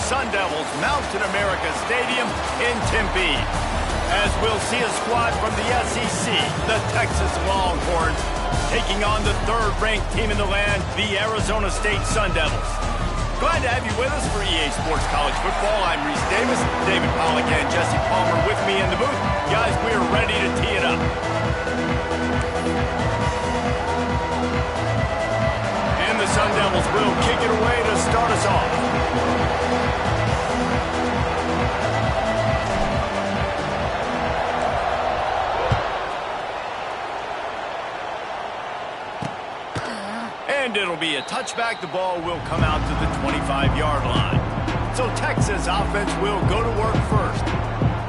Sun Devils Mountain America Stadium in Tempe, as we'll see a squad from the SEC, the Texas Longhorns, taking on the third-ranked team in the land, the Arizona State Sun Devils. Glad to have you with us for EA Sports College Football. I'm Reese Davis, David Pollack and Jesse Palmer with me in the booth. Guys, we are ready to tee it up. And the Sun Devils will kick it away to start us off. And it'll be a touchback. The ball will come out to the 25-yard line. So Texas offense will go to work first.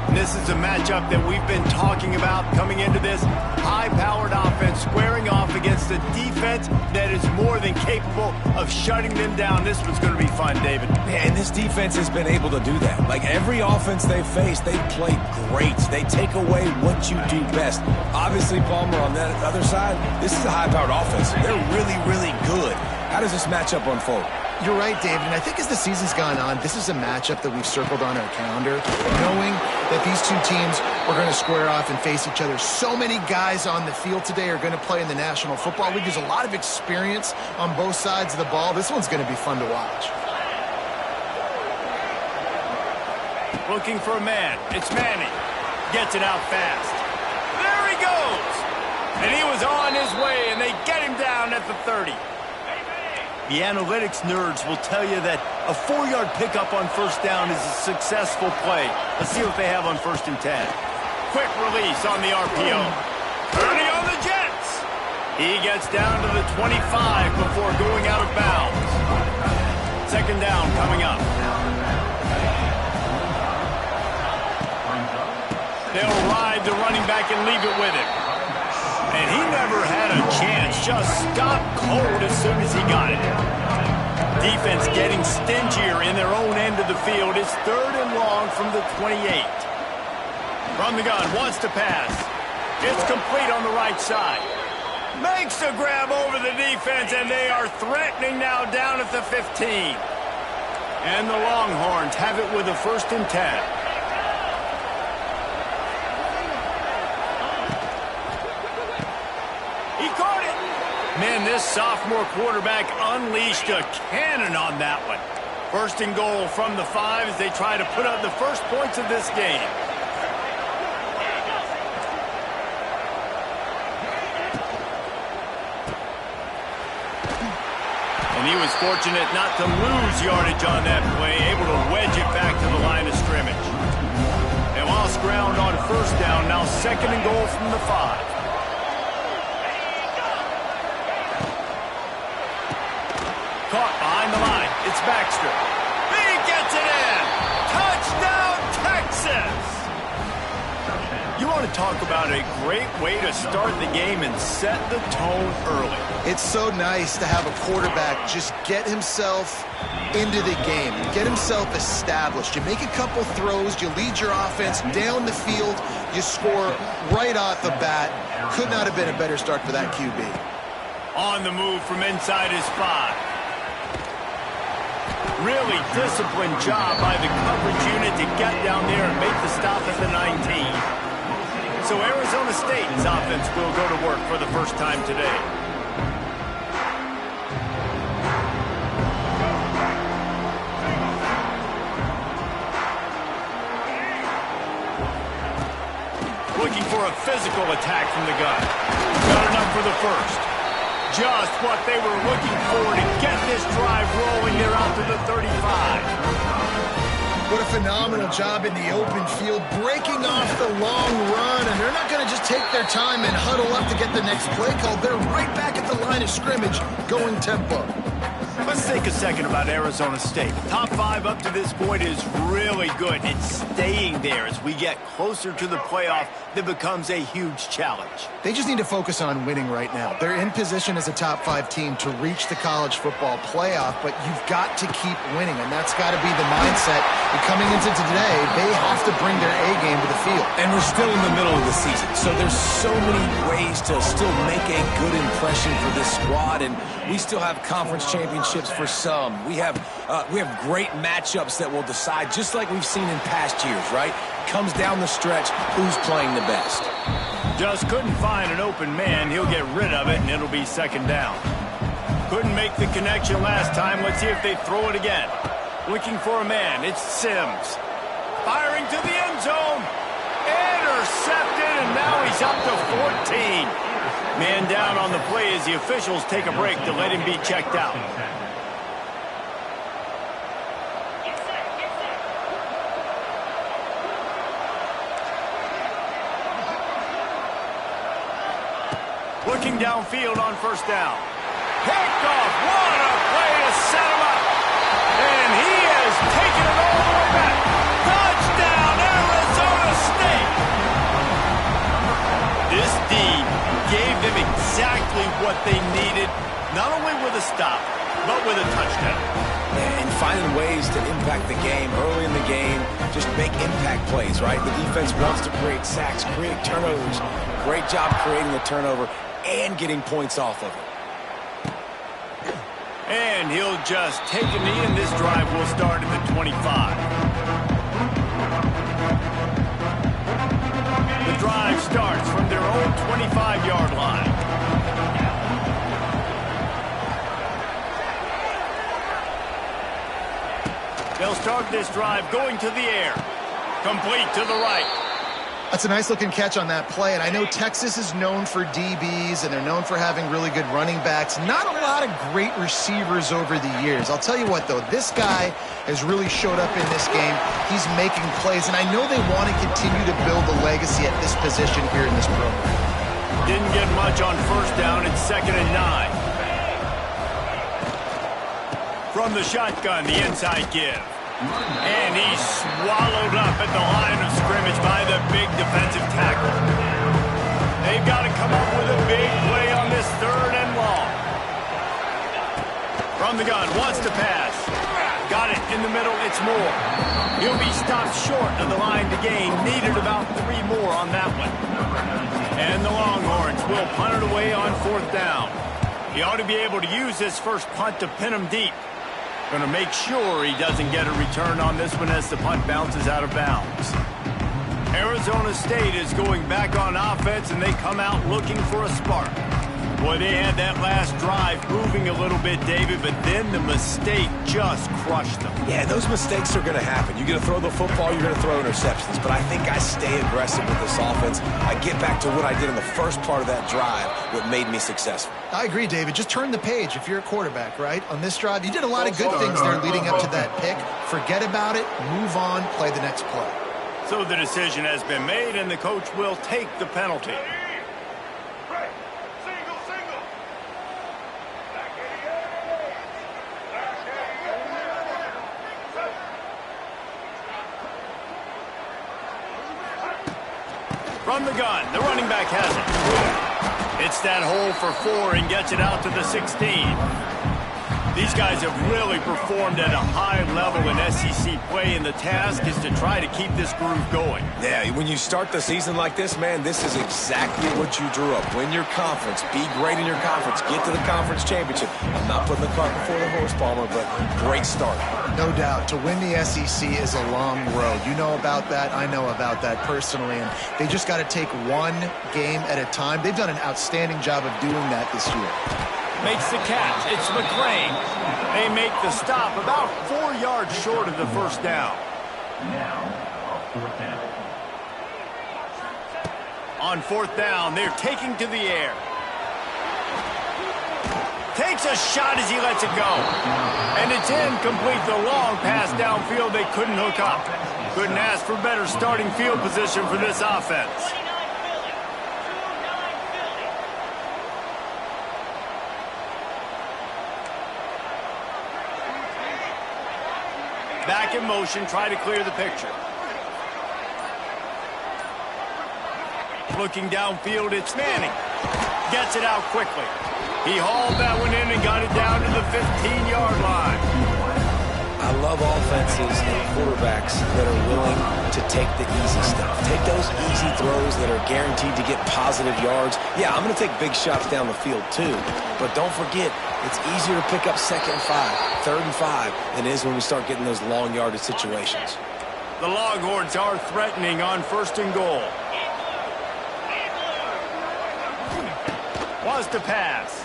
And this is a matchup that we've been talking about coming into this. High-powered offense squaring off against a defense that is more than capable of shutting them down. This one's going to be fun, David. Man, this defense has been able to do that. Like every offense they've faced, they play great. They take away what you do best. Obviously, Palmer, on that other side, this is a high-powered offense. They're really, really good. How does this matchup unfold? You're right, David, and I think as the season's gone on, this is a matchup that we've circled on our calendar, knowing that these two teams are going to square off and face each other. So many guys on the field today are going to play in the National Football League. There's a lot of experience on both sides of the ball. This one's going to be fun to watch. Looking for a man. It's Manning. Gets it out fast. There he goes! And he was on his way, and they get him down at the 30. The analytics nerds will tell you that a 4-yard pickup on first down is a successful play. Let's see what they have on 1st and 10. Quick release on the RPO. Turning on the Jets. He gets down to the 25 before going out of bounds. 2nd down coming up. They'll ride the running back and leave it with him. And he never had a chance, just stopped cold as soon as he got it. Defense getting stingier in their own end of the field. It's 3rd and long from the 28. From the gun, wants to pass. It's complete on the right side. Makes the grab over the defense, and they are threatening now down at the 15. And the Longhorns have it with a 1st and 10. Man, this sophomore quarterback unleashed a cannon on that one. 1st and goal from the 5 as they try to put up the first points of this game. And he was fortunate not to lose yardage on that play, able to wedge it back to the line of scrimmage. They lost ground on 1st down, now 2nd and goal from the 5. Caught behind the line. It's Baxter. He gets it in. Touchdown, Texas! You want to talk about a great way to start the game and set the tone early. It's so nice to have a quarterback just get himself into the game, get himself established. You make a couple throws, you lead your offense down the field, you score right off the bat. Could not have been a better start for that QB. On the move from inside his 5. Really disciplined job by the coverage unit to get down there and make the stop at the 19. So Arizona State's offense will go to work for the first time today. Looking for a physical attack from the gun. Got enough for the 1st. Just what they were looking for to get this drive rolling. They're out to the 35. What a phenomenal job in the open field, breaking off the long run, and they're not going to just take their time and huddle up to get the next play called. They're right back at the line of scrimmage, going tempo. Let's take a second about Arizona State. Top 5 up to this point is really good. It's staying there as we get closer to the playoff that becomes a huge challenge. They just need to focus on winning right now. They're in position as a top 5 team to reach the college football playoff, but you've got to keep winning, and that's got to be the mindset. And coming into today, they have to bring their A game to the field. And we're still in the middle of the season, so there's so many ways to still make a good impression for this squad, and we still have conference championships for some. We have great matchups matchups that will decide, just like we've seen in past years, right? Comes down the stretch, who's playing the best. Just couldn't find an open man. He'll get rid of it, and it'll be second down. Couldn't make the connection last time. Let's see if they throw it again. Looking for a man. It's Sims. Firing to the end zone. Intercepted, and now he's up to 14. Man down on the play as the officials take a break to let him be checked out. Looking downfield on first down. Picked off. What a play to set him up. And he has taken it all the way back. Touchdown, Arizona State. This D gave them exactly what they needed, not only with a stop, but with a touchdown. And finding ways to impact the game early in the game, just make impact plays, right? The defense wants to create sacks, create turnovers. Great job creating the turnover and getting points off of it. And he'll just take a knee, and this drive will start at the 25. The drive starts from their own 25-yard line. They'll start this drive going to the air. Complete to the right. That's a nice-looking catch on that play, and I know Texas is known for DBs, and they're known for having really good running backs. Not a lot of great receivers over the years. I'll tell you what, though, this guy has really showed up in this game. He's making plays, and I know they want to continue to build a legacy at this position here in this program. Didn't get much on first down. It's 2nd and 9. From the shotgun, the inside give. And he's swallowed up at the line of scrimmage by the big defensive tackle. They've got to come up with a big play on this 3rd and long. From the gun, wants to pass. Got it in the middle, it's Moore. He'll be stopped short of the line to gain. Needed about 3 more on that one. And the Longhorns will punt it away on 4th down. He ought to be able to use this first punt to pin him deep. Going to make sure he doesn't get a return on this one as the punt bounces out of bounds. Arizona State is going back on offense, and they come out looking for a spark. Boy, they had that last drive moving a little bit, David, but then the mistake just crushed them. Yeah, those mistakes are going to happen. You're going to throw the football, you're going to throw interceptions. But I think I stay aggressive with this offense. I get back to what I did in the first part of that drive, what made me successful. I agree, David. Just turn the page if you're a quarterback, right? On this drive, you did a lot of good things there leading up to that pick. Forget about it, move on, play the next play. So the decision has been made, and the coach will take the penalty. From the gun, the running back has it. It's that hole for 4 and gets it out to the 16. These guys have really performed at a high level in SEC play, and the task is to try to keep this groove going. Yeah, when you start the season like this, man, this is exactly what you drew up. Win your conference, be great in your conference, get to the conference championship. I'm not putting the cart before the horse, Palmer, but great start. No doubt. To win the SEC is a long road. You know about that. I know about that personally, and they just got to take one game at a time. They've done an outstanding job of doing that this year. Makes the catch. It's McClain. They make the stop about 4 yards short of the first down. On 4th down, they're taking to the air. Takes a shot as he lets it go. And it's incomplete. The long pass downfield they couldn't hook up. Couldn't ask for better starting field position for this offense. Back in motion, try to clear the picture. Looking downfield, it's Manning. Gets it out quickly. He hauled that one in and got it down to the 15-yard line. I love offenses and quarterbacks that are willing to take the easy stuff. Take those easy throws that are guaranteed to get positive yards. Yeah, I'm going to take big shots down the field too. But don't forget, it's easier to pick up 2nd and 5, 3rd and 5 than it is when we start getting those long yardage situations. The Longhorns are threatening on 1st and goal. Wants to pass.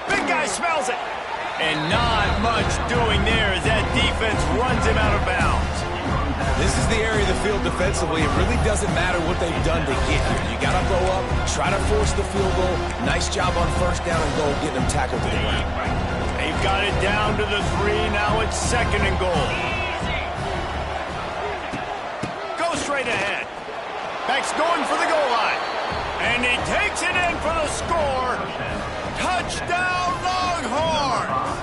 Big guy smells it. And not much doing there as that defense runs him out of bounds. This is the area of the field defensively. It really doesn't matter what they've done to get here. You got to go up, try to force the field goal. Nice job on 1st down and goal, getting them tackled to the ground. They've got it down to the 3. Now it's 2nd and goal. Go straight ahead. Beck's going for the goal line. And he takes it in for the score. Touchdown, Longhorns!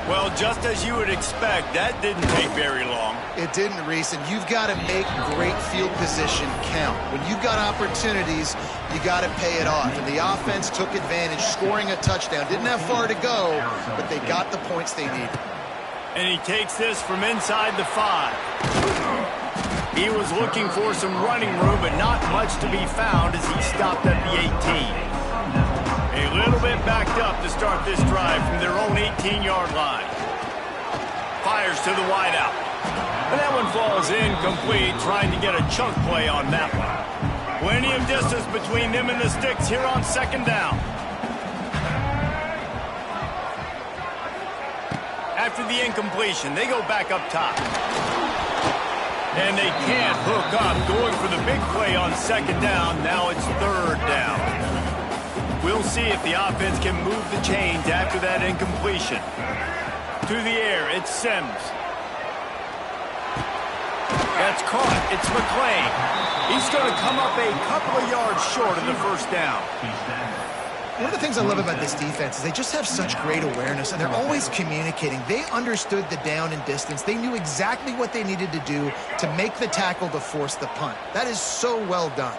Well, just as you would expect, that didn't take very long. It didn't, Reese, and you've got to make great field position count. When you've got opportunities, you got to pay it off. And the offense took advantage, scoring a touchdown. Didn't have far to go, but they got the points they needed. And he takes this from inside the 5. He was looking for some running room, but not much to be found as he stopped at the 18. A little bit backed up to start this drive from their own 18-yard line. Fires to the wideout. And that one falls incomplete, trying to get a chunk play on that one. Plenty of distance between them and the sticks here on 2nd down. After the incompletion, they go back up top. And they can't hook up, going for the big play on 2nd down. Now it's 3rd down. We'll see if the offense can move the chains after that incompletion. To the air, it's Sims. That's caught. It's McClain. He's going to come up a couple of yards short of the 1st down. One of the things I love about this defense is they just have such great awareness, and they're always communicating. They understood the down and distance. They knew exactly what they needed to do to make the tackle to force the punt. That is so well done.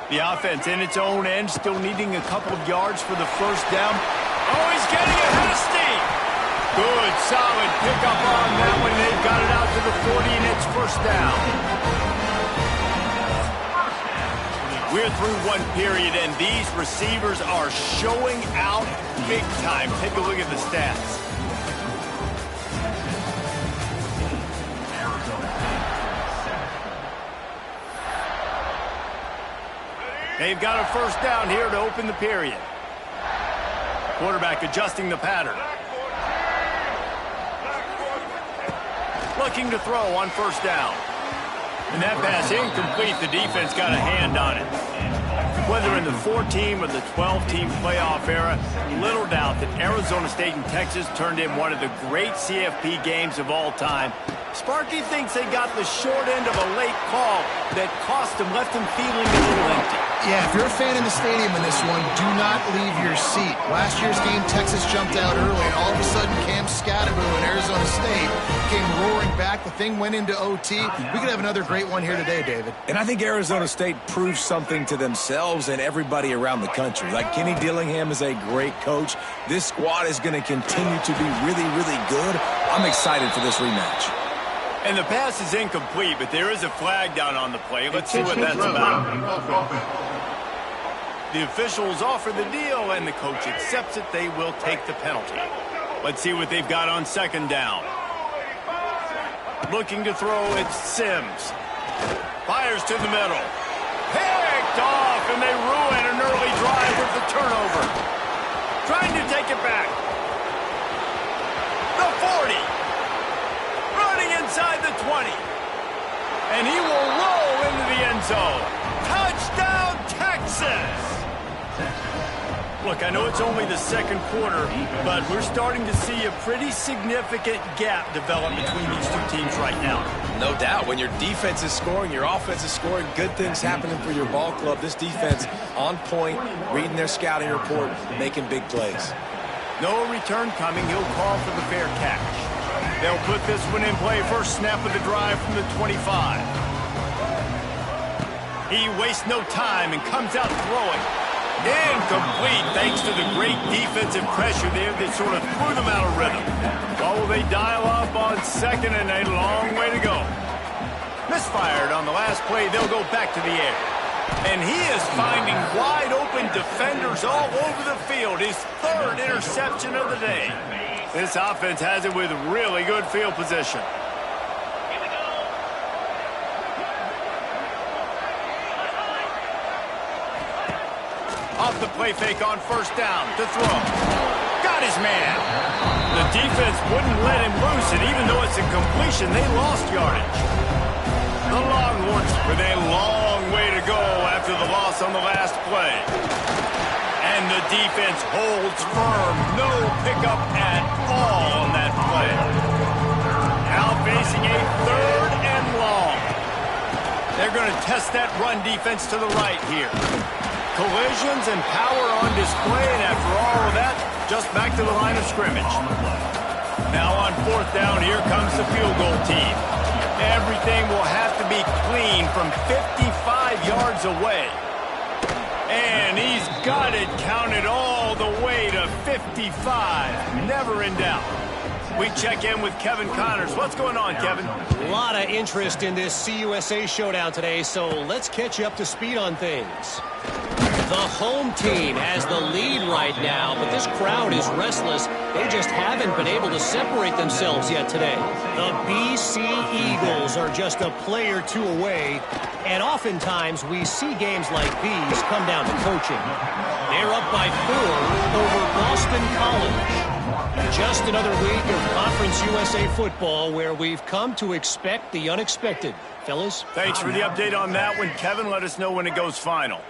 The offense in its own end, still needing a couple of yards for the 1st down. Oh, he's getting ahead of steam. Good, solid pickup on that one. They've got it out to the 40, and it's 1st down. We're through one period, and these receivers are showing out big time. Take a look at the stats. They've got a 1st down here to open the period. Quarterback adjusting the pattern. Looking to throw on 1st down. And that pass incomplete. The defense got a hand on it. Whether in the 4-team or the 12-team playoff era, little doubt that Arizona State and Texas turned in one of the great CFP games of all time. Sparky thinks they got the short end of a late call that cost them, left them feeling a little empty. Yeah, if you're a fan in the stadium in this one, do not leave your seat. Last year's game, Texas jumped out early, and all of a sudden, Cam Scatteroo in Arizona State came roaring back. The thing went into OT. We could have another great one here today, David. And I think Arizona State proved something to themselves and everybody around the country. Like, Kenny Dillingham is a great coach. This squad is going to continue to be really, really good. I'm excited for this rematch. And the pass is incomplete, but there is a flag down on the play. Let's see what that's about. The officials offer the deal, and the coach accepts it. They will take the penalty. Let's see what they've got on 2nd down. Looking to throw, it's Sims. Fires to the middle. Picked off, and they ruin an early drive with the turnover. Trying to take it back. The 40. Running inside the 20. And he will roll into the end zone. Touchdown, Texas! Look, I know it's only the 2nd quarter, but we're starting to see a pretty significant gap develop between these two teams right now. No doubt. When your defense is scoring, your offense is scoring, good things happening for your ball club. This defense on point, reading their scouting report, making big plays. No return coming. He'll call for the fair catch. They'll put this one in play. First snap of the drive from the 25. He wastes no time and comes out throwing. Incomplete thanks to the great defensive pressure there that sort of threw them out of rhythm. What will they dial up on second and a long way to go? Misfired on the last play. They'll go back to the air. And he is finding wide open defenders all over the field. His third interception of the day. This offense has it with really good field position. Off the play fake on first down to throw. Got his man. The defense wouldn't let him loose, and even though it's a completion, they lost yardage. The Longhorns with a long way to go after the loss on the last play. And the defense holds firm. No pickup at all on that play. Now facing a third and long. They're going to test that run defense to the right here. Collisions and power on display, and after all of that, just back to the line of scrimmage. Now on fourth down, here comes the field goal team. Everything will have to be clean from 55 yards away. And he's got it counted all the way to 55. Never in doubt. We check in with Kevin Connors. What's going on, Kevin? A lot of interest in this CUSA showdown today, so let's catch you up to speed on things. The home team has the lead right now, but this crowd is restless. They just haven't been able to separate themselves yet today. The BC Eagles are just a play or two away, and oftentimes we see games like these come down to coaching. They're up by 4 over Boston College. Just another week of Conference USA football where we've come to expect the unexpected. Fellas? Thanks for the update on that one, Kevin. Let us know when it goes final.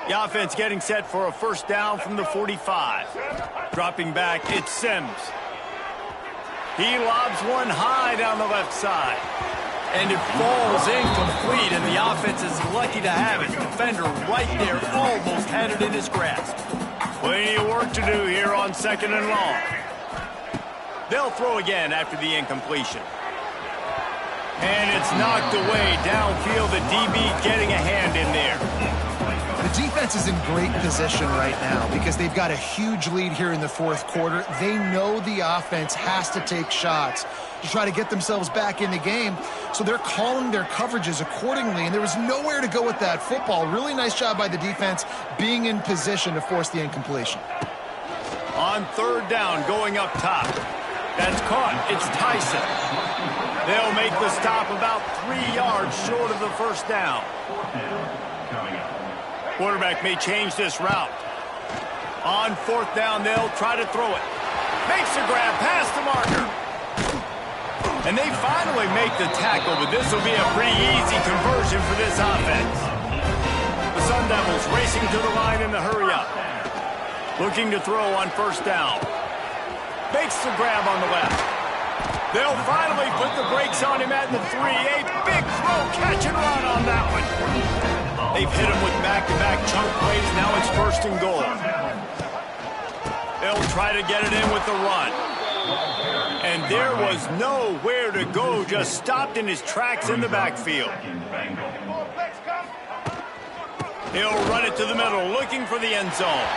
The offense getting set for a first down from the 45. Dropping back, it's Sims. He lobs one high down the left side. And it falls incomplete, and the offense is lucky to have it. Defender right there almost had it in his grasp. Plenty of work to do here on second and long. They'll throw again after the incompletion. And it's knocked away downfield. The DB getting a hand in there. The defense is in great position right now because they've got a huge lead here in the fourth quarter. They know the offense has to take shots to try to get themselves back in the game. So they're calling their coverages accordingly, and there was nowhere to go with that football. Really nice job by the defense being in position to force the incompletion. On third down, going up top. That's caught. It's Tyson. They'll make the stop about 3 yards short of the first down. Quarterback may change this route. On fourth down, they'll try to throw it. Makes a grab past the marker. And they finally make the tackle, but this will be a pretty easy conversion for this offense. The Sun Devils racing to the line in the hurry-up. Looking to throw on first down. Makes the grab on the left. They'll finally put the brakes on him at the 3. A big throw, catch and run on that one. They've hit him with back-to-back chunk plays. Now it's first and goal. They'll try to get it in with the run. And there was nowhere to go, just stopped in his tracks in the backfield. He'll run it to the middle, looking for the end zone.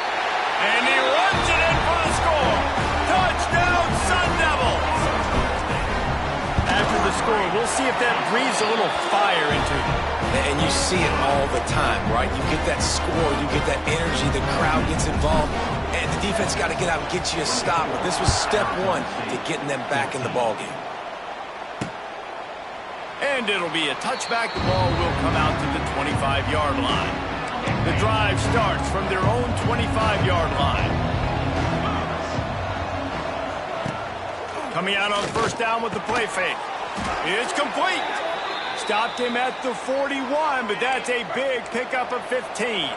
And he runs it in for the score. Touchdown, Sun Devils! After the score, we'll see if that breathes a little fire into him. And you see it all the time, right? You get that score, you get that energy, the crowd gets involved, and the defense got to get out and get you a stop. But this was step one to getting them back in the ballgame. And it'll be a touchback. The ball will come out to the 25-yard line. The drive starts from their own 25-yard line. Coming out on first down with the play fake. It's complete. Stopped him at the 41, but that's a big pickup of 15.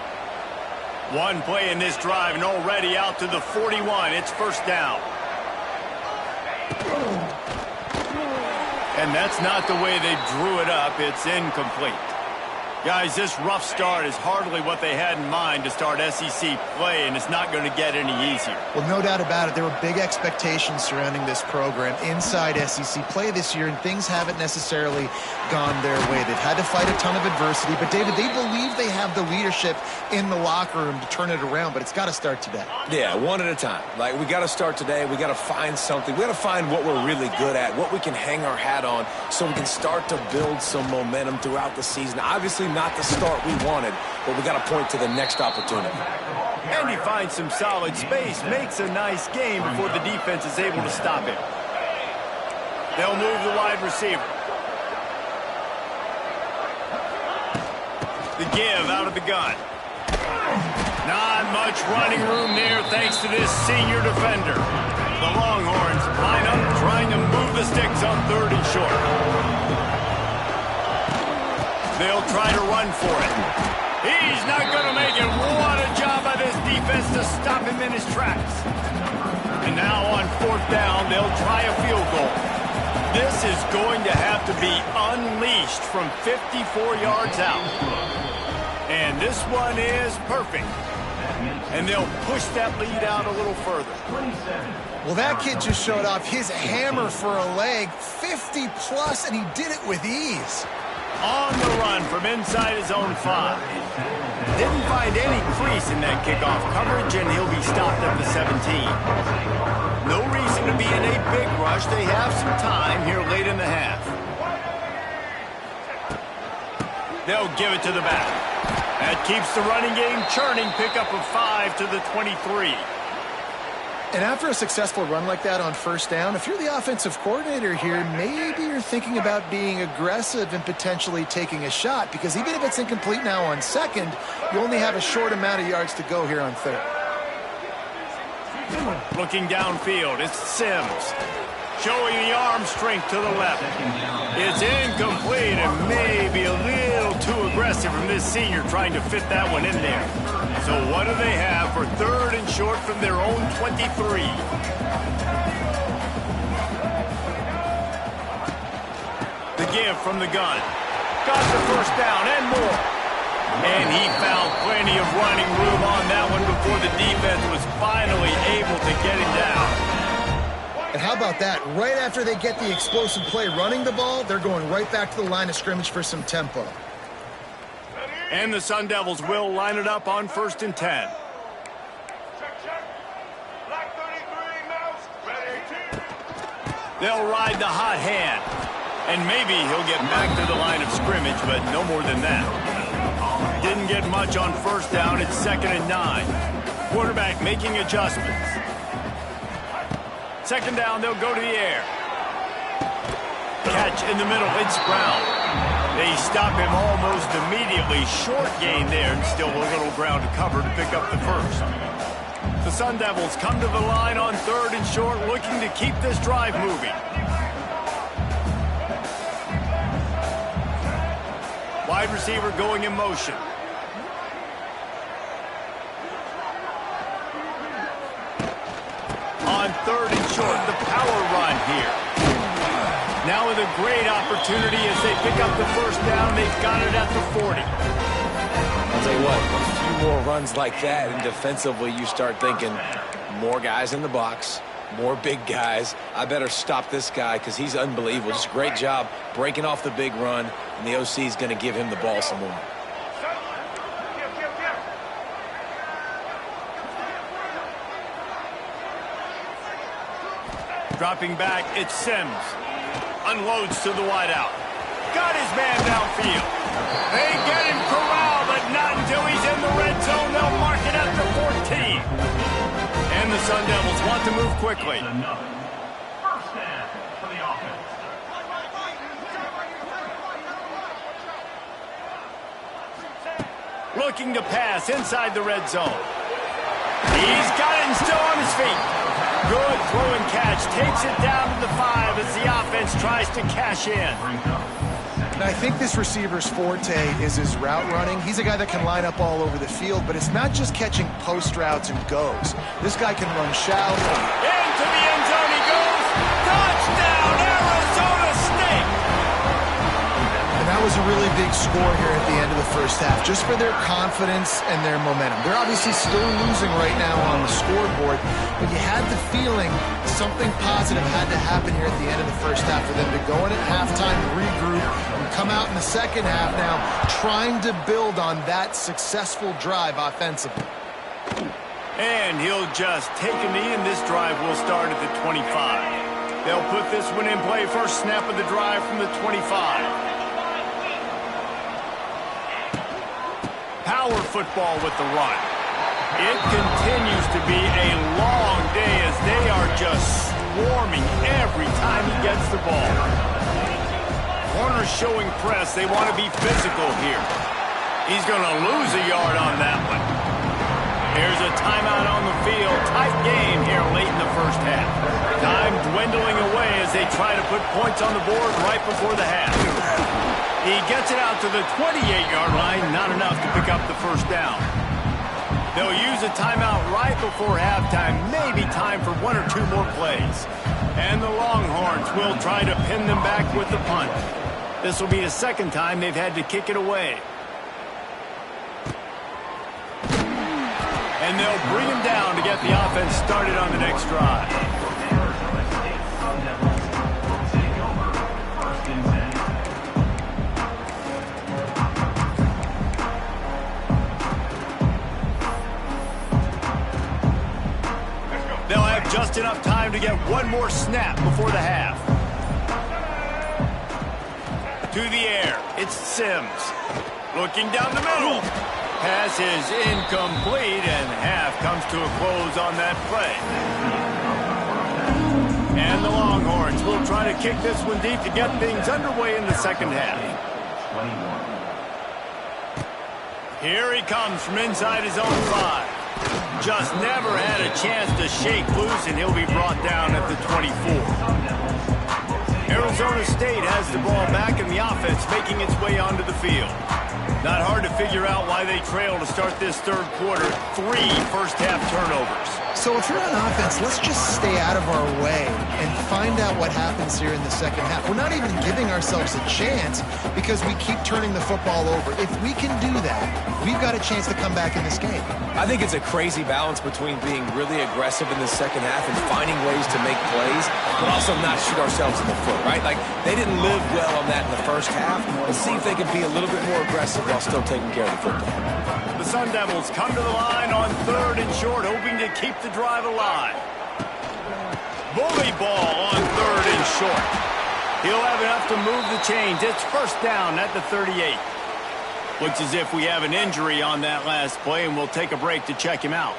One play in this drive and already out to the 41. It's first down. And that's not the way they drew it up. It's incomplete. Guys, this rough start is hardly what they had in mind to start SEC play, and it's not going to get any easier. Well, no doubt about it. There were big expectations surrounding this program inside SEC play this year, and things haven't necessarily gone their way. They've had to fight a ton of adversity, but, David, they believe they have the leadership in the locker room to turn it around, but it's got to start today. Yeah, one at a time. Like, we got to start today. We got to find something. We got to find what we're really good at, what we can hang our hat on, so we can start to build some momentum throughout the season. Obviously, not the start we wanted, but we got to point to the next opportunity. And he finds some solid space, makes a nice game before the defense is able to stop him. They'll move the wide receiver. The give out of the gun. Not much running room there thanks to this senior defender. The Longhorns line up trying to move the sticks on 3rd and short. They'll try to run for it. He's not going to make it. What a job by this defense to stop him in his tracks. And now on 4th down, they'll try a field goal. This is going to have to be unleashed from 54 yards out. And this one is perfect. And they'll push that lead out a little further. Well, that kid just showed off his hammer for a leg, 50-plus, and he did it with ease. On the run from inside his own 5. Didn't find any crease in that kickoff coverage, and he'll be stopped at the 17. No reason to be in a big rush. They have some time here late in the half. They'll give it to the back. That keeps the running game churning. Pickup of 5 to the 23. And after a successful run like that on 1st down, if you're the offensive coordinator here, maybe you're thinking about being aggressive and potentially taking a shot, because even if it's incomplete now on 2nd, you only have a short amount of yards to go here on 3rd. Looking downfield, it's Sims. Showing the arm strength to the left. It's incomplete and maybe a little too aggressive from this senior trying to fit that one in there. So what do they have for 3rd and short from their own 23? The give from the gun. Got the 1st down and more. And he found plenty of running room on that one before the defense was finally able to get him down. And how about that? Right after they get the explosive play running the ball, they're going right back to the line of scrimmage for some tempo. And the Sun Devils will line it up on 1st and 10. They'll ride the hot hand. And maybe he'll get back to the line of scrimmage, but no more than that. Didn't get much on 1st down. It's 2nd and 9. Quarterback making adjustments. 2nd down, they'll go to the air. Catch in the middle, it's Brown. They stop him almost immediately. Short gain there, and still a little ground to cover to pick up the 1st. The Sun Devils come to the line on 3rd and short, looking to keep this drive moving. Wide receiver going in motion. On 3rd and short, the power run here. Now with a great opportunity as they pick up the 1st down. They've got it at the 40. I'll tell you what, a few more runs like that, and defensively you start thinking, more guys in the box, more big guys. I better stop this guy because he's unbelievable. Just a great job breaking off the big run, and the OC is going to give him the ball some more. Dropping back, it's Sims. Unloads to the wideout. Got his man downfield. They get him corralled, but not until he's in the red zone. They'll mark it at the 14. And the Sun Devils want to move quickly. First down for the offense. Looking to pass inside the red zone. He's got it and still on his feet. Good throw and catch. Takes it down to the 5 as the offense tries to cash in. And I think this receiver's forte is his route running. He's a guy that can line up all over the field, but it's not just catching post routes and goes. This guy can run shallow. Into the end zone he goes. Touchdown, Arizona State. And that was a really big score here at the end of the first half, just for their confidence and their momentum. They're obviously still losing right now on the scoreboard, but you had the feeling something positive had to happen here at the end of the first half for them to go in at halftime, regroup, and come out in the second half now trying to build on that successful drive offensively. And he'll just take a knee, and this drive will start at the 25. They'll put this one in play. First snap of the drive from the 25. Power football with the run. It continues to be a long day as they are just swarming every time he gets the ball. Corners showing press. They want to be physical here. He's going to lose a yard on that one. Here's a timeout on the field. Tight game here late in the first half. Time dwindling away as they try to put points on the board right before the half. He gets it out to the 28-yard line. Not enough to pick up the first down. They'll use a timeout right before halftime. Maybe time for one or two more plays. And the Longhorns will try to pin them back with the punt. This will be the second time they've had to kick it away. And they'll bring him down to get the offense started on the next drive. They'll have just enough time to get one more snap before the half. To the air, it's Sims. Looking down the middle. Pass is incomplete, and half comes to a close on that play. And the Longhorns will try to kick this one deep to get things underway in the second half. Here he comes from inside his own 5. Just never had a chance to shake loose, and he'll be brought down at the 24. Arizona State has the ball back in the offense, making its way onto the field. Not hard to figure out why they trail to start this third quarter. 3 first-half turnovers. So if you're on offense, let's just stay out of our way and find out what happens here in the second half. We're not even giving ourselves a chance because we keep turning the football over. If we can do that, we've got a chance to come back in this game. I think it's a crazy balance between being really aggressive in the second half and finding ways to make plays, but also not shoot ourselves in the foot, right? Like, they didn't live well on that in the first half. Let's see if they can be a little bit more aggressive while still taking care of the football. The Sun Devils come to the line on 3rd and short, hoping to keep the drive alive. Bully ball on 3rd and short. He'll have enough to move the chains. It's first down at the 38. Looks as if we have an injury on that last play, and we'll take a break to check him out.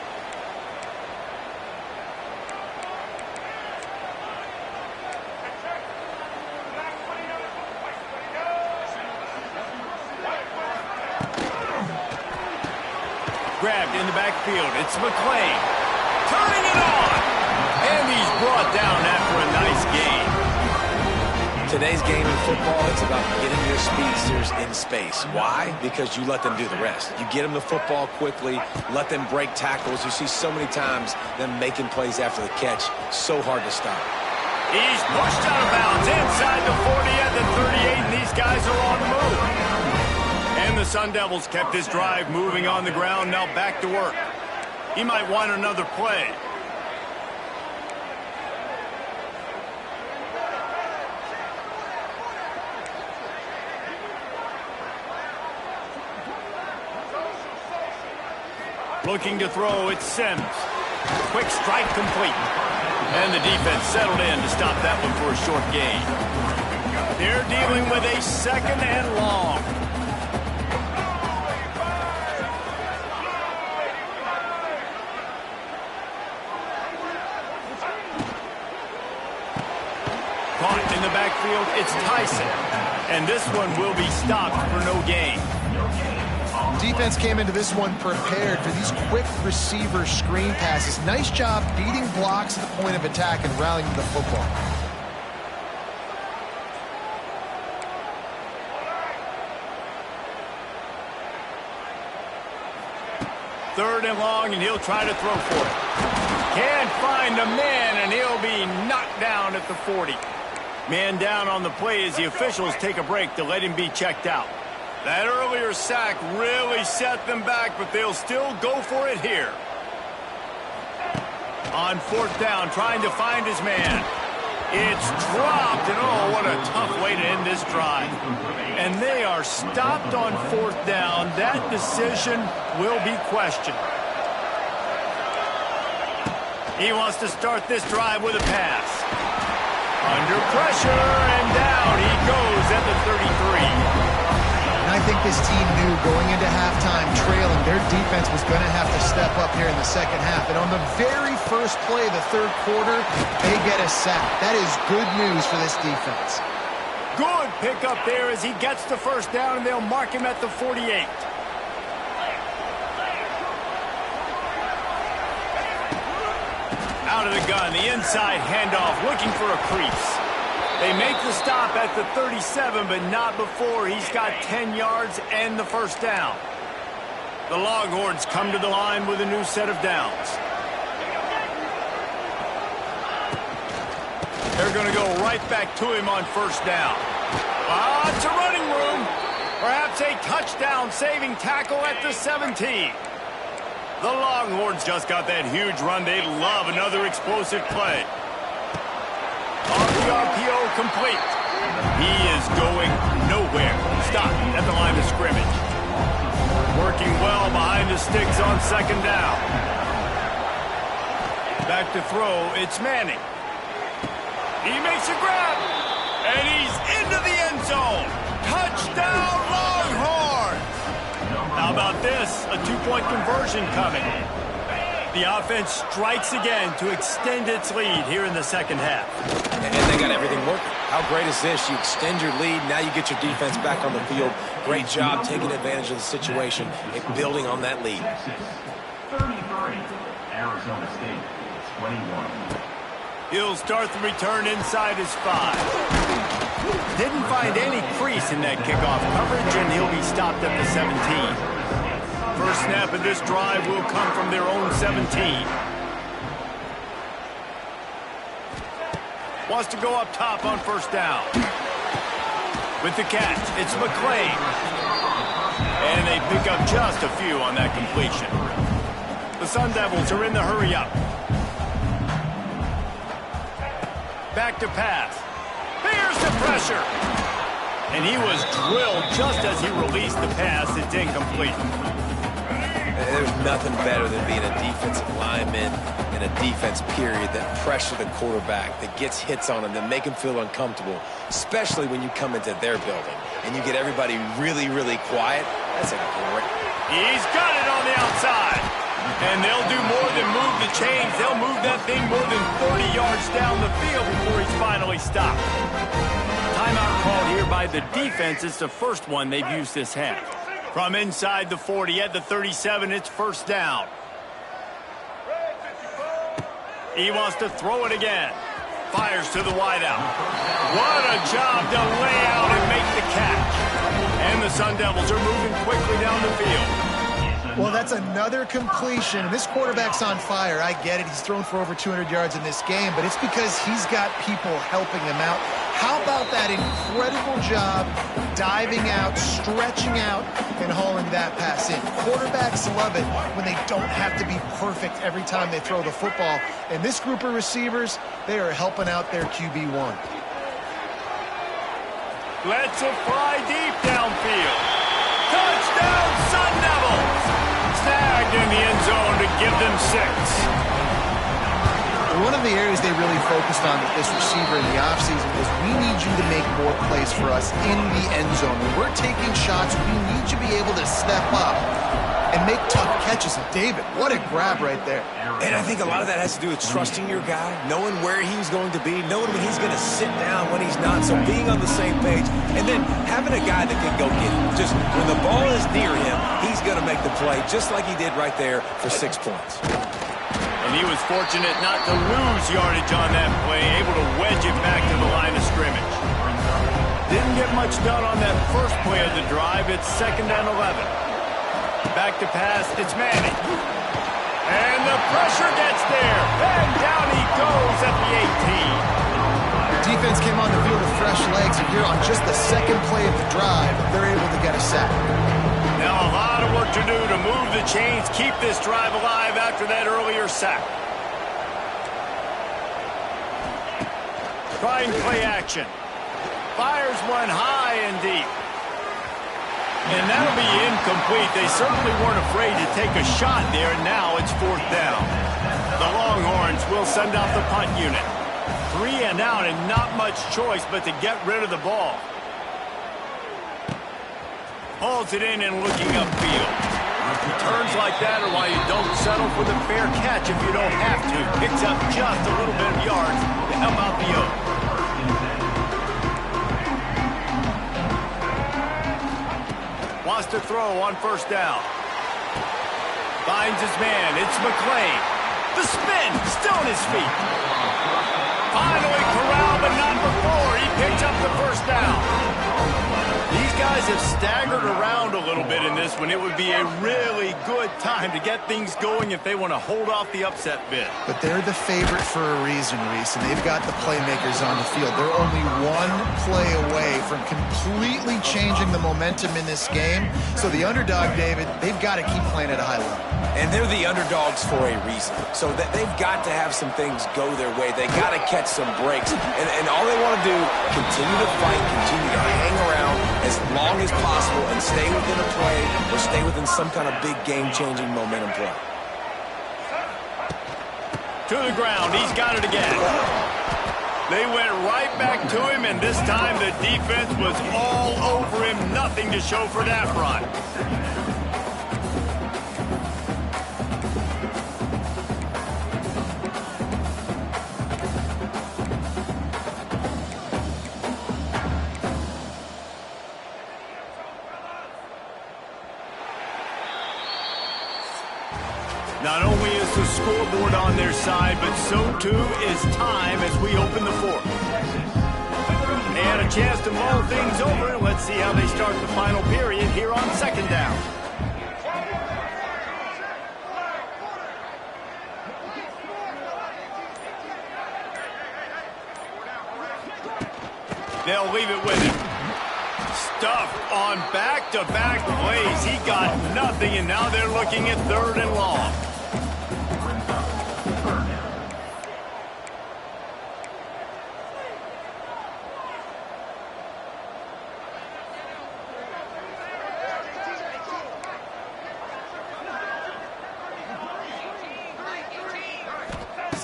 Grabbed in the backfield. It's McClain. Turning it on. And he's brought down after a nice gain. Today's game in football, it's about getting your speedsters in space. Why? Because you let them do the rest. You get them the football quickly, let them break tackles. You see so many times them making plays after the catch. So hard to stop. He's pushed out of bounds inside the 40 at the 38, and these guys are on the move. And the Sun Devils kept this drive moving on the ground, now back to work. He might want another play. Looking to throw, it's Sims. Quick strike complete. And the defense settled in to stop that one for a short gain. They're dealing with a 2nd and long. Caught in the backfield, it's Tyson. And this one will be stopped for no gain. Defense came into this one prepared for these quick receiver screen passes. Nice job beating blocks at the point of attack and rallying to the football. Third and long, and he'll try to throw for it. Can't find a man, and he'll be knocked down at the 40. Man down on the play as the officials take a break to let him be checked out. That earlier sack really set them back, but they'll still go for it here. On fourth down, trying to find his man. It's dropped, and oh, what a tough way to end this drive. And they are stopped on fourth down. That decision will be questioned. He wants to start this drive with a pass. Under pressure, and down he goes at the 33. And I think this team knew going into halftime trailing, their defense was going to have to step up here in the second half. And on the very first play of the third quarter, they get a sack. That is good news for this defense. Good pickup there as he gets the first down, and they'll mark him at the 48. Out of the gun, the inside handoff, looking for a crease. They make the stop at the 37, but not before he's got 10 yards and the first down. The Longhorns come to the line with a new set of downs. They're going to go right back to him on first down. It's a running room. Perhaps a touchdown-saving tackle at the 17. The Longhorns just got that huge run. They love another explosive play. Off the RPO, complete. He is going nowhere. Stopped at the line of scrimmage. Working well behind the sticks on second down. Back to throw, it's Manning. He makes a grab, and he's into the end zone. Touchdown, Longhorns! How about this? A two-point conversion coming. The offense strikes again to extend its lead here in the second half. And they got everything working. How great is this? You extend your lead, now you get your defense back on the field. Great job taking advantage of the situation and building on that lead. 33, Arizona State, 21. He'll start the return inside his 5. Didn't find any crease in that kickoff coverage, and he'll be stopped at the 17. First snap of this drive will come from their own 17. Wants to go up top on first down. With the catch, it's McClain. And they pick up just a few on that completion. The Sun Devils are in the hurry-up. Back to pass. Here's the pressure. And he was drilled just as he released the pass. It's incomplete. There's nothing better than being a defensive lineman in a defense period that pressure the quarterback, that gets hits on him, that make him feel uncomfortable, especially when you come into their building and you get everybody really, really quiet. That's a great... He's got it on the outside. And they'll do more than move the chains. They'll move that thing more than 30 yards down the field before he's finally stopped. Timeout called here by the defense. It's the first one they've used this half. From inside the 40 at the 37, it's first down. He wants to throw it again. Fires to the wideout. What a job to lay out and make the catch. And the Sun Devils are moving quickly down the field. Well, that's another completion. This quarterback's on fire. I get it. He's thrown for over 200 yards in this game, but it's because he's got people helping him out. How about that incredible job diving out, stretching out, and hauling that pass in? Quarterbacks love it when they don't have to be perfect every time they throw the football. And this group of receivers, they are helping out their QB1. Lets it fly deep downfield. Touchdown, Sun Devils! Snagged in the end zone to give them 6. One of the areas they really focused on with this receiver in the offseason was we need you to make more plays for us in the end zone. When we're taking shots, we need you to be able to step up and make tough catches. And David, what a grab right there. And I think a lot of that has to do with trusting your guy, knowing where he's going to be, knowing when he's going to sit down, when he's not. So being on the same page, and then having a guy that can go get it. Just when the ball is near him, he's going to make the play, just like he did right there for 6 points. And he was fortunate not to lose yardage on that play, able to wedge it back to the line of scrimmage. Didn't get much done on that first play of the drive. It's 2nd and 11. Back to pass, it's Manning. And the pressure gets there. And down he goes at the 18. Defense came on the field with fresh legs, and here on just the second play of the drive, they're able to get a sack. Now a lot of work to do to move the chains, keep this drive alive after that earlier sack. Trying play action. Fires one high and deep. And that'll be incomplete. They certainly weren't afraid to take a shot there, and now it's 4th down. The Longhorns will send out the punt unit. 3 and out, and not much choice but to get rid of the ball. Hauls it in and looking upfield. Returns like that are why you don't settle for the fair catch if you don't have to. Picks up just a little bit of yards to help out the Oaks. Wants to throw on 1st down. Finds his man. It's McClain. The spin. Still on his feet. Finally corralled, but not before. He picks up the 1st down. These guys have staggered around a little bit in this one. It would be a really good time to get things going if they want to hold off the upset bid. But they're the favorite for a reason, Reese, and they've got the playmakers on the field. They're only one play away from completely changing the momentum in this game. So the underdog, David, they've got to keep playing at a high level. And they're the underdogs for a reason. So that they've got to have some things go their way. They got to catch some breaks. And all they want to do, continue to fight, continue to hang around as long as possible and stay within a play or stay within some kind of big game-changing momentum play. To the ground. He's got it again. They went right back to him, and this time the defense was all over him. Nothing to show for that run. Not only is the scoreboard on their side, but so too is time as we open the 4th. They had a chance to mull things over. Let's see how they start the final period here on 2nd down. They'll leave it with him. Stuffed on back-to-back plays. He got nothing, and now they're looking at 3rd and long.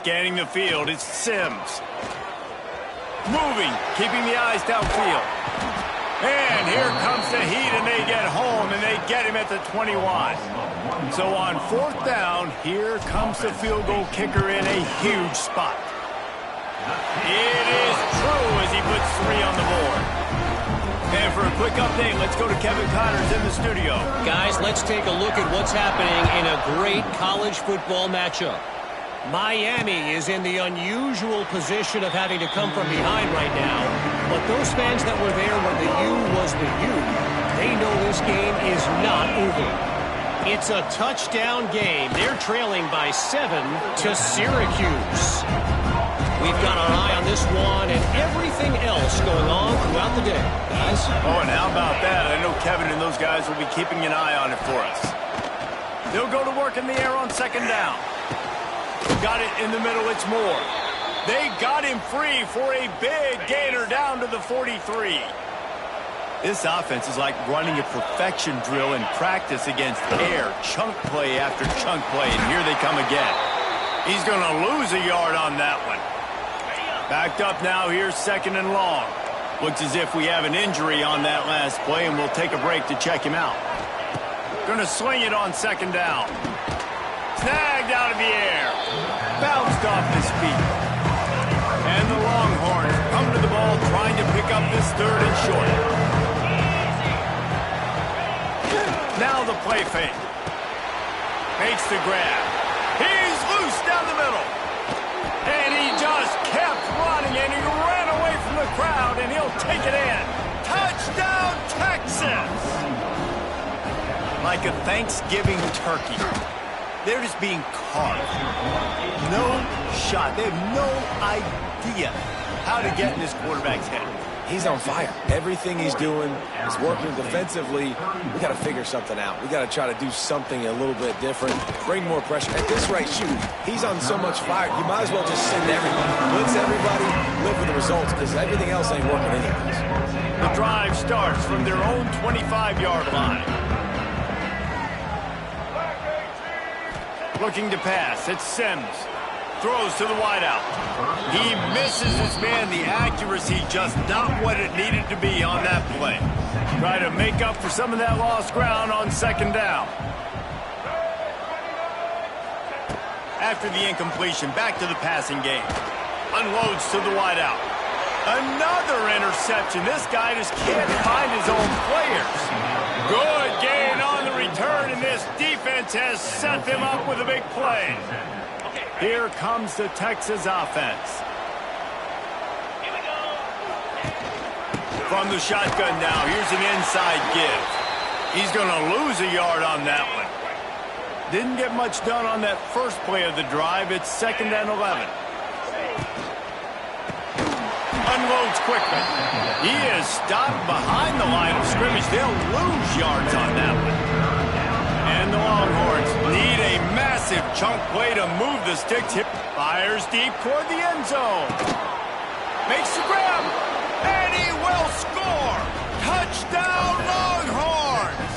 Scanning the field, it's Sims. Moving, keeping the eyes downfield. And here comes the heat, and they get home, and they get him at the 21. So on 4th down, here comes the field goal kicker in a huge spot. It is true as he puts 3 on the board. And for a quick update, let's go to Kevin Connors in the studio. Guys, let's take a look at what's happening in a great college football matchup. Miami is in the unusual position of having to come from behind right now. But those fans that were there when the U was the U, they know this game is not over. It's a touchdown game. They're trailing by 7 to Syracuse. We've got our eye on this one and everything else going on throughout the day. Guys? Oh, and how about that? I know Kevin and those guys will be keeping an eye on it for us. They'll go to work in the air on 2nd down. Got it in the middle, it's Moore. They got him free for a big gainer down to the 43. This offense is like running a perfection drill in practice against air. Chunk play after chunk play, and here they come again. He's going to lose a yard on that one. Backed up now, here's 2nd and long. Looks as if we have an injury on that last play, and we'll take a break to check him out. Going to sling it on 2nd down. Snagged out of the air. Bounced off his feet. And the Longhorns come to the ball trying to pick up this 3rd and short. Now the play fake. Makes the grab. He's loose down the middle. And he just kept running, and he ran away from the crowd, and he'll take it in. Touchdown, Texas! Like a Thanksgiving turkey. They're just being carved. No shot. They have no idea how to get in this quarterback's head. He's on fire. Everything he's doing is working defensively. We got to figure something out. We got to try to do something a little bit different, bring more pressure. At this rate, shoot, he's on so much fire. You might as well just send everybody, blitz everybody, live with the results, because everything else ain't working anyways. The drive starts from their own 25-yard line. Looking to pass, it's Sims. Throws to the wideout. He misses his man. The accuracy just not what it needed to be on that play. Try to make up for some of that lost ground on second down. After the incompletion, back to the passing game. Unloads to the wideout. Another interception. This guy just can't find his own players. Good gain on the return, and this defense has set them up with a big play. Here comes the Texas offense. Here we go. From the shotgun now, here's an inside give. He's going to lose a yard on that one. Didn't get much done on that first play of the drive. It's 2nd and 11. Unloads quickly. He is stopped behind the line of scrimmage. They'll lose yards on that one. And the Longhorns need a massive chunk play to move the sticks. Fires deep toward the end zone. Makes the grab. And he will score. Touchdown, Longhorns.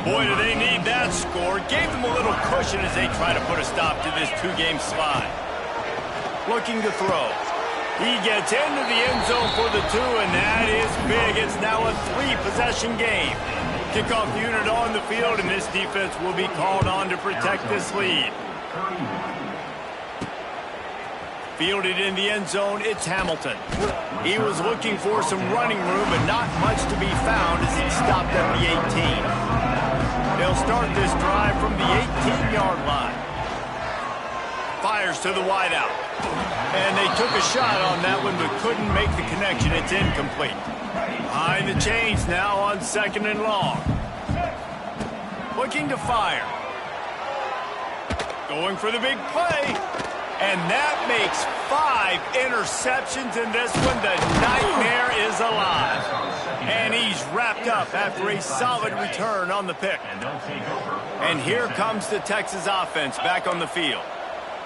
Boy, do they need that score. Gave them a little cushion as they try to put a stop to this two-game slide. Looking to throw. He gets into the end zone for the 2, and that is big. It's now a 3-possession game. Kickoff unit on the field, and this defense will be called on to protect this lead. Fielded in the end zone, it's Hamilton. He was looking for some running room, but not much to be found as he stopped at the 18. They'll start this drive from the 18-yard line. Fires to the wideout. And they took a shot on that one, but couldn't make the connection. It's incomplete. Behind the chains now on 2nd and long. Looking to fire. Going for the big play. And that makes 5 interceptions in this one. The nightmare is alive. And he's wrapped up after a solid return on the pick. And here comes the Texas offense back on the field.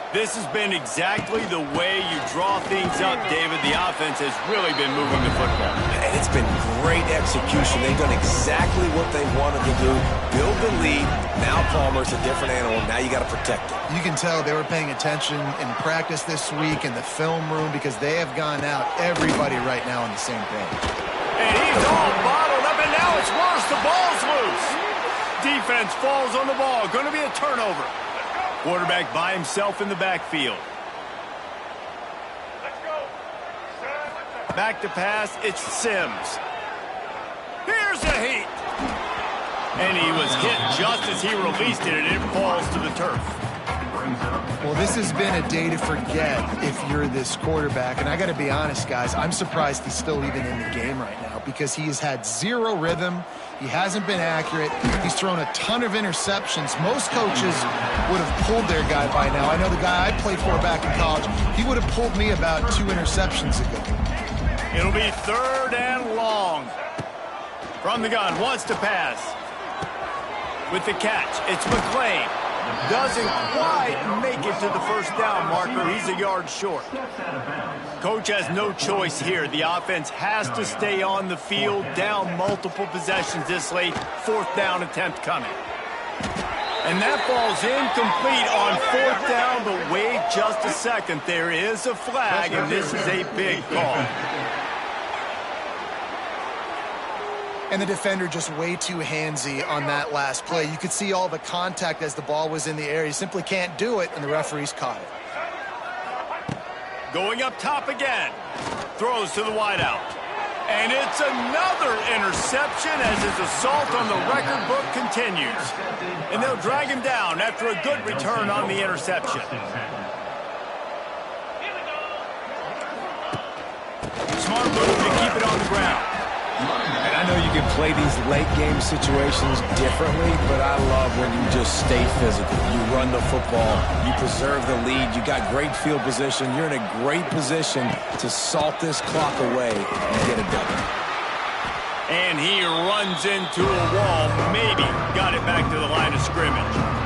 This has been exactly the way you draw things up, David. The offense has really been moving the football. And it's been great execution. They've done exactly what they wanted to do. Build the lead. Now Palmer's a different animal. Now you got to protect it. You can tell they were paying attention in practice this week in the film room because they have gone out, everybody right now on the same page. And he's all bottled up, and now it's worse. The ball's loose. Defense falls on the ball. Going to be a turnover. Quarterback by himself in the backfield. Back to pass, it's Sims. Here's a heat. And he was hit just as he released it, and it falls to the turf. Well, this has been a day to forget if you're this quarterback. And I got to be honest, guys, I'm surprised he's still even in the game right now because he has had zero rhythm. He hasn't been accurate. He's thrown a ton of interceptions. Most coaches would have pulled their guy by now. I know the guy I played for back in college, he would have pulled me about 2 interceptions ago. It'll be 3rd and long. From the gun, wants to pass. With the catch, it's McClain. Doesn't quite make it to the first down marker. He's a yard short. Coach has no choice here. The offense has to stay on the field, down multiple possessions this late. 4th down attempt coming. And that falls incomplete on 4th down, but wait just a second. There is a flag, and this is a big call. And the defender just way too handsy on that last play. You could see all the contact as the ball was in the air. He simply can't do it, and the referees caught it. Going up top again. Throws to the wideout. And it's another interception as his assault on the record book continues. And they'll drag him down after a good return on the interception. Smart move to keep it on the ground. And I know you can play these late-game situations differently, but I love when you just stay physical. You run the football. You preserve the lead. You got great field position. You're in a great position to salt this clock away and get a W. And he runs into a wall. Maybe got it back to the line of scrimmage.